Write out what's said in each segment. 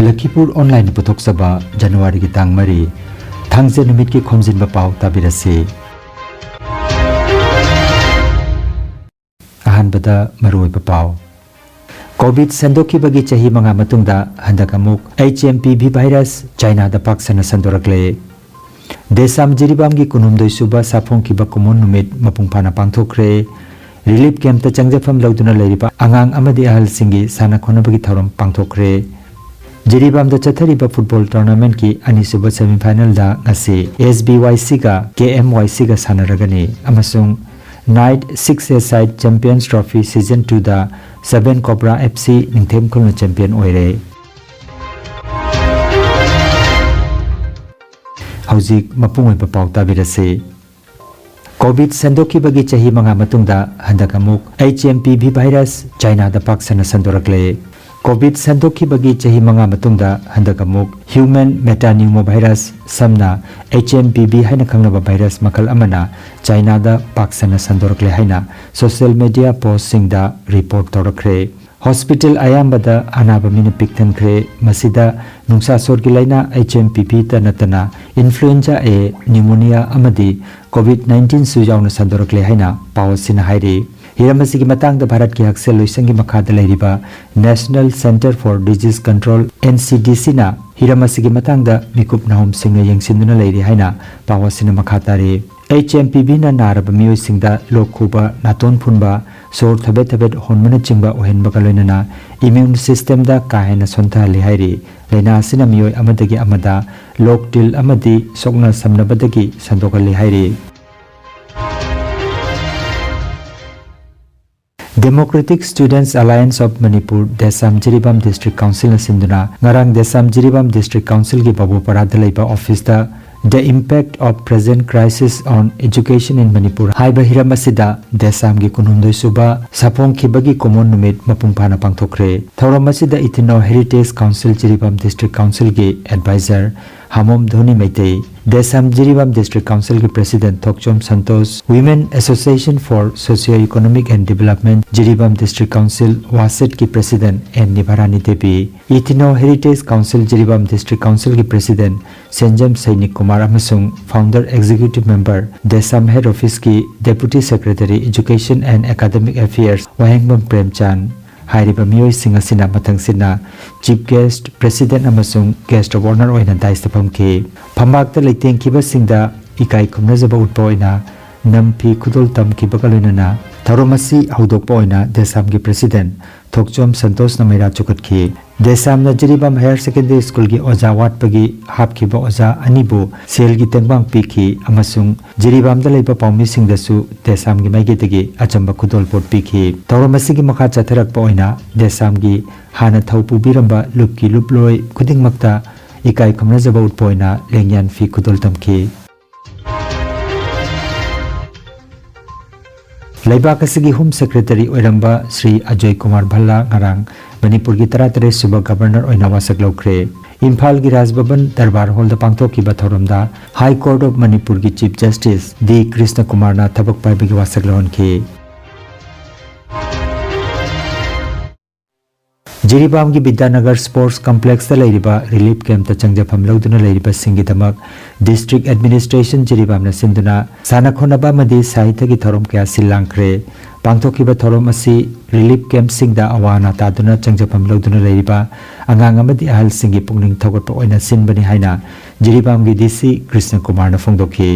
Lakhipur online puthok saba January ki tang mari thangje numit ki Khomjinba Pao tabirasi ahanbada maroi pao COVID sandoki bagi chahi manga matungda handak amuk HMPV virus China da paksana sandorakle desam jiribam gi kunumdoi suba sapong ki bakumon numit mapung phana pangthokre relief camp ta changjafam lauduna leiriba angang amadi ahal singi sana khona bagi thoram pangthokre Jiribam da chathariba football tournament ki anisuba semi-final da ngasi SBYC ga KMYC ga sanaragani amasung night 6 side champions trophy season 2 da 7 Cobra FC ningthem khulna champion oire hauzik mapungoi pau tabirase COVID sandoki bagi chahi manga matungda handak amuk HMPV virus China da paksana sandorakle COVID sandoki bagi chahi manga matungda handak amuk human metapneumovirus samna HMPV haina khangnaba virus makal amana China da paksana sandorakle haina social media post singda report torakre hospital ayambada anaba mina piktan kre masida nungsa sorgi laina HMPV ta natana influenza A pneumonia amadi COVID-19 su yauna sandorakle haina pawsina hairi Hiramasi matang da Bharat ki haksel loisangi makhada leiriba National Center for Disease Control NCDC na Hiramasi matang da mikup nahum singna yengsinduna leiri haina pawasina makhatare HMPV na naraba miyoi singda lokhuba naton phunba sor thabet honmana chingba ohenba kaloinana immune system da kahena sontha lihairi leina sina miyoi amadagi amada loktil amadi sokna samnabadagi sandokal lihairi Democratic Students Alliance of Manipur Desam Jiribam District Council na sinduna ngarang Desam Jiribam District Council gi babu parada leiba office da the impact of present crisis on education in Manipur haiba hiramasida Desam gi kunumdoi suba sapong khibagi common numit mapungphana pangthokre thauramasida Ethno Heritage Council Jiribam District Council gi advisor Hamom Dhoni Maitei Desam Jiribam District Council ki President Thokchom Santosh Women Association for Socio-Economic and Development Jiribam District Council Wasit ki President N Nivarani Devi Ethno Heritage Council Jiribam District Council ki President Senjam Sainik Kumar amasung Founder Executive Member Desam Head Office ki Deputy Secretary Education and Academic Affairs Wahengbam Premchand Hairiba miyoi singa sina matang sina Chief Guest President amasung Guest of Honor oina daista pamki Pambak ta leiteng kiba singda ikai khumnajaba utpa oina nampi khudol tam kiba kaloinana tharomasi haudokpa oina Desam gi President Thokchom Santosh na maira chukatki Desam na Jiribam Higher Secondary School gi oja watpagi hapkiba oja anibu sel gi tengbang piki amasung Jiribam da leiba paumi singdasu Desam gi maigedagi achamba khudol pot piki tharomasi gi makha chatharakpa oina Desam gi hana thaupu biramba lupki luploi khudingmakta ikai khumnajaba utpa oina lengyan fi khudol tamki Laibak asigi Home Secretary oiramba Sri Ajay Kumar Bhalla ngarang Manipur gi 33 suba Governor oina wasak lokre Imphal gi Raj Bhavan Darbar Hall da pangthoki ba thoramda High Court of Manipur gi Chief Justice D Krishna Kumar na thabak paibi gi wasak lonki Jiribam gi Vidyanagar Sports Complex da leiriba relief camp ta changjafam lauduna leiriba singi damak District Administration Jiribam na sinduna sana khonaba madi sahitya gi thorom kya silangkre pangthoki ba thorom asi relief camp singda awana taduna changjafam lauduna leiriba angang amadi ahal singi pungning thogot pa oina sinbani haina Jiribam gi DC Krishna Kumar na phongdoki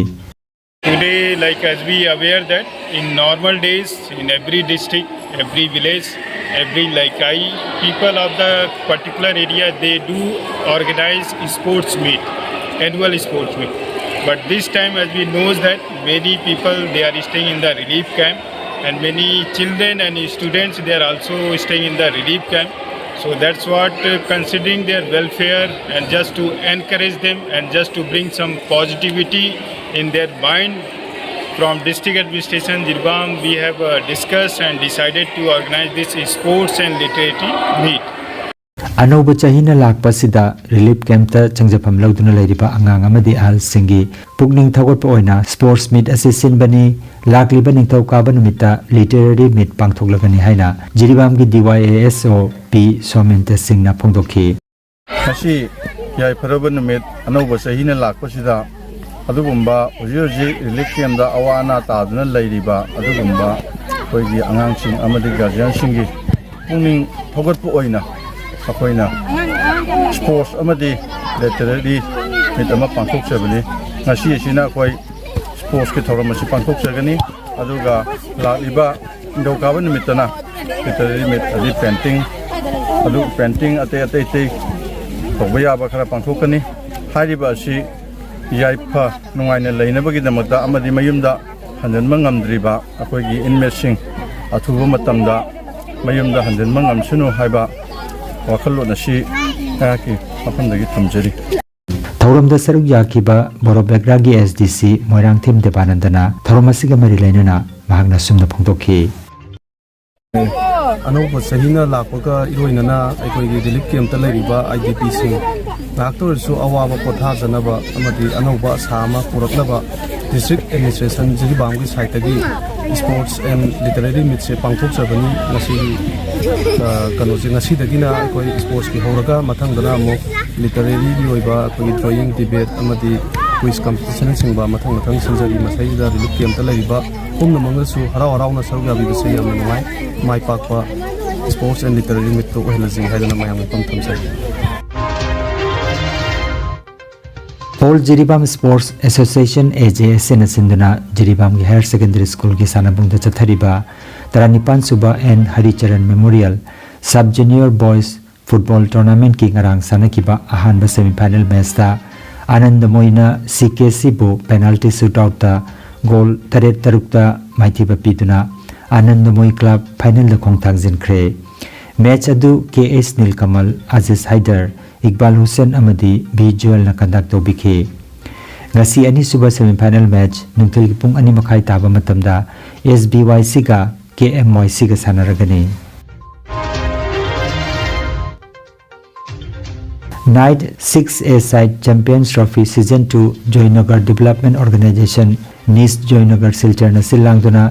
Today, like as we aware that in normal days, in every district, every village, people of the particular area, they do organize sports meet, annual sports meet. But this time, as we know that many people, they are staying in the relief camp, and many children and students, they are also staying in the relief camp. So that's what, considering their welfare and just to encourage them and just to bring some positivity in their mind, from district administration Jiribam, we have discussed and decided to organize this sports and literary meet. Anoba chahina lakpa sida relief camp ta changjafam lauduna leiriba angang amadi ahal singi pukning thagotpa oina sports meet assistant bani lakliba ningthauka numita literary meet pangthoklagani haina Jiribam gi DYASO P Somenta Singh na phongdokhi ꯉꯁꯤ ꯌꯥꯏꯐꯔꯕ ꯅꯨꯃꯤꯠ ꯑꯅꯧꯕ ꯆꯍꯤꯅ ꯂꯥꯛꯄꯁꯤꯗ ꯑꯗꯨꯒꯨꯝꯕ ꯍꯧꯖꯤꯛ ꯍꯧꯖꯤꯛ relief ꯀꯦꯝꯗ ꯑꯋꯥ ꯑꯅꯥ ꯇꯥꯗꯨꯅ ꯂꯩꯔꯤꯕ ꯑꯗꯨꯒꯨꯝꯕ ꯑꯩꯈꯣꯏꯒꯤ ꯑꯉꯥꯡꯁꯤꯡ ꯑꯃꯗꯤ ꯒꯥꯔꯖꯤꯌꯟꯁꯤꯡꯒꯤ ꯄꯨꯛꯅꯤꯡ ꯊꯧꯒꯠꯄ ꯑꯣꯏꯅ ꯑꯩꯈꯣꯏꯅ ꯁ꯭ꯄꯣꯔꯠꯁ ꯑꯃꯗꯤ ꯂꯤꯇꯔꯦꯔꯤ ꯃꯤꯠ ꯑꯃ ꯄꯥꯡꯊꯣꯛꯆꯕꯅꯤ ꯉꯁꯤ ꯑꯁꯤꯅ ꯑꯩꯈꯣꯏ ꯁ꯭ꯄꯣꯔꯠꯁꯀꯤ ꯊꯧꯔꯝ ꯑꯁꯤ ꯄꯥꯡꯊꯣꯛꯆꯒꯅꯤ ꯑꯗꯨꯒ ꯂꯥꯛꯂꯤꯕ ꯅꯤꯡꯊꯧꯀꯥꯕ ꯅꯨꯃꯤꯠꯇꯅ ꯂꯤꯇꯔꯦꯔꯤ ꯃꯤꯠ ꯑꯗꯤ ꯄꯦꯟꯇꯤꯡ ꯑꯇꯩ tꯧba yaba khara pangthokani hariba asi yaifa nungaina leinabagidamata amadi mayumda hanjanma ngamdriba akoigi inmate athuba matamda mayumda hanjanma ngamsunu haiba wakhallon asi ki mafamdagi thamjari Thauramda saruk yakiba Borobegragi SDC Moirangthim Debanandana Thauromasiga mari lainana mahakna sumna phongtokhi अनौब Sahina लापगा इरोइनना अखोइगी relief camp ता लैरिबा IDP सिंग लाक्तोरसु अवाबा पोथाजनबा अमदि अनौबा सामा पुरकनबा district administration जिगि बांगि साइटगी sports and literary meet से पांगथोकजबनी ngasi कनोजे ngasiदगिना अखोइ स्पोर्ट्स की होरगा मथंगदना अमु लिटरेरी की ओइबा अखोइ ड्राइंग डिबेट अमदि क्विज कंपटीशन सिंगबा मथंग सिंजरी मसाइदा रिलीफ कैंप ता लैरिबा पुमना मंगसु हराव हरावना सरगाबिबसे यामना नुवाई माई पाकवा स्पोर्ट्स एंड लिटरेरी मीट तो ओहलजी हाइदना मायाम पम थमसै All Jiribam Sports Association AJSN Sinduna Jiribam Higher Secondary School ki sanabungda chathariba Taranipan Suba and Haricharan Memorial Sub Junior Boys Football Tournament ki ngarang sanakiba ahanba semi-final match ta Anand Moina CKC bu penalty shootout ta goal 3-3 ta maithiba piduna Anand Moi Club final da khongthang jinkre match adu KS Nilkamal Aziz Haider Iqbal Hussain amadi visual na conduct tobikhe ngasi ani suba semi final match nungthil pung ani makhai taba matamda SBYC ga KMYC ga sanaragani Night 6A side Champions Trophy Season 2 Joynagar Development Organization Nis Joynagar Silchar na silangduna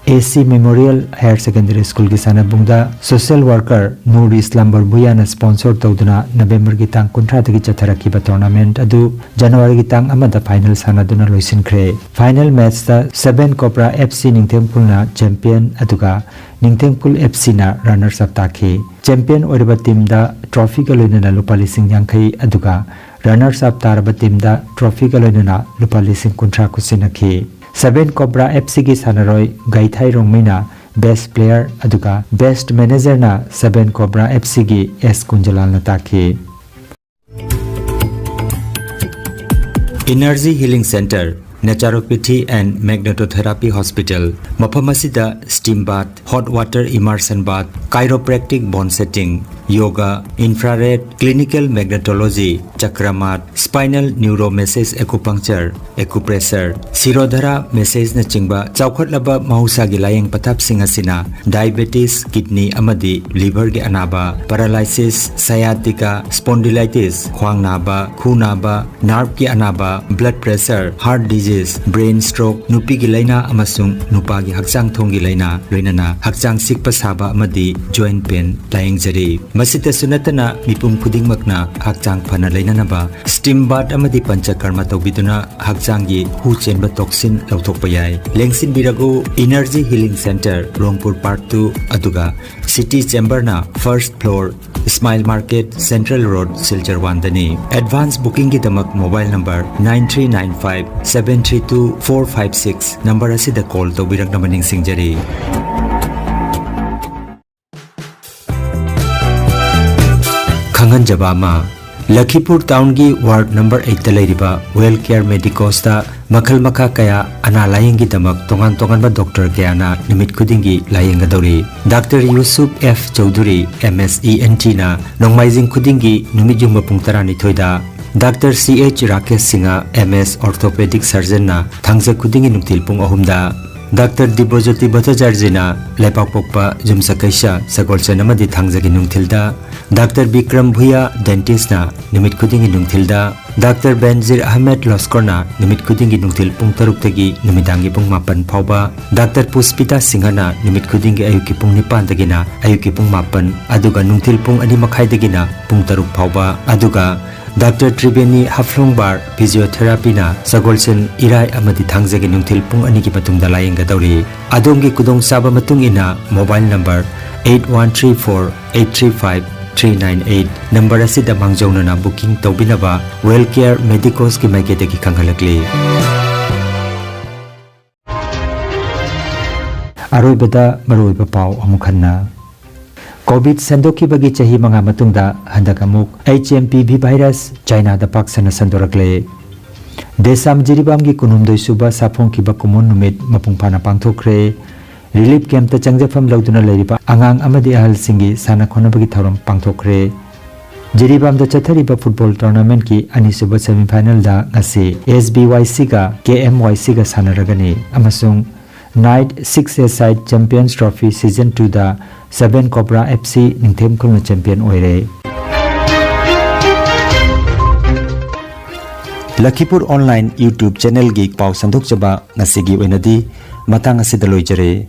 AC Memorial Higher Secondary School ki sanabungda social worker Nur Islam Barbuya na sponsor tawduna November ki tang 13 ki chatharakiba tournament adu January ki tang amada final sanaduna loisinkhre final match ta 7 Cobra FC Ningthemkul na champion aduga Ningthemkul FC na runners up takhe champion oriba team da trophy ka loinana lupa lising yangkhai aduga runners up taraba team da trophy ka loinana lupa lising 19 kusinakhe 7 Cobra FC ki sanaroi Gaithai Rongmaina best player aduga best manager na 7 Cobra FC ki S Kunjalal na takhe Energy Healing Center Naturopathy and Magnetotherapy Hospital Mapamasida steam bath hot water immersion bath chiropractic bone setting yoga infrared clinical magnetology chakramat spinal neuro massage acupuncture acupressure sirodhara massage na chingba chawkhatlaba mahusa gi layeng pathap sing asina diabetes kidney amadi liver gi anaba paralysis sciatica spondylitis khwang naba khu naba nerve gi anaba blood pressure heart disease brain stroke nupi gi laina amasung nupa gi hakchang thong gi laina loinana hakchang sikpa saba amadi joint pain layeng jari masita sunatana mipum khudingmakna hakchang phana lainanaba steam bath amadi panchakarma tawbiduna hakchang gi hu chenba toxin lauthokpa yai lengsin biragu energy healing center rongpur part 2 aduga city chamber na first floor Smile Market Central Road Silchar Wandani advance booking ki damak mobile number 9395 732 456 number asida call tawbirak namaning singjari Khangan Jabama Lakhipur town gi ward number 8 ta leiriba well care medicos ta makhal makha kaya ana layeng gi damak tongan tongan ba doctor kaya na nimit khudingi layeng ga dori Dr. Yusuf F Chaudhary MSENT na nongmaijing khudingi numit jung pung tarani thoida Dr. CH Rakesh Singha MS orthopedic surgeon na thangja khudingi nungtil pung ahumda Dr. Dibojoti Bhattacharya Lepak Pokpa Jumsa Kaisha Sagolcha Namadi Thangjagi Nungthilda Dr. Bikram Bhuya Dentist na Nimit Khudingi Nungthilda Dr. Benzir Ahmed Loskorna numit kudingi nungtil pung taruk tagi numidangi pung mapan phauba Dr. Puspita Singhana numit kudingi ayuki pung nipan tagina ayuki pung mapan aduga nungtil pung ani makhai tagina pung taruk phauba aduga Dr. Tribeni Haflungbar Physiotherapy na Sagolsen Irai amadi thangjagi nungtil pung ani ki matungda layengga dawri adongi kudong saba matung ina mobile number 8134-835-398 number asida mangjongna na booking tawbinaba Wellcare Medicals ki maiketagi khanghalakli aroibada maroiba pau amukhanna COVID sandoki bagi chahi manga matungda handak amuk HMPV virus China da paksana sandorakle desam jiribam gi kunumdoi suba sapong ki bakumon numit mapungpana pangthokre relief camp ta changjafam lauduna leiriba angang amadi ahal singi sana khona bagi thoram pangthokre jiribam da chathariba football tournament ki ani suba semi final da ngasi SBYC ga KMYC ga sanaragani amasung Night 6-a-side Champions Trophy Season 2 da 7 Cobra FC Ningthem Khulna Champion oire. Lakhipur Online YouTube channel gi pau sandok chaba ngasigi oinadi matang asida loijare.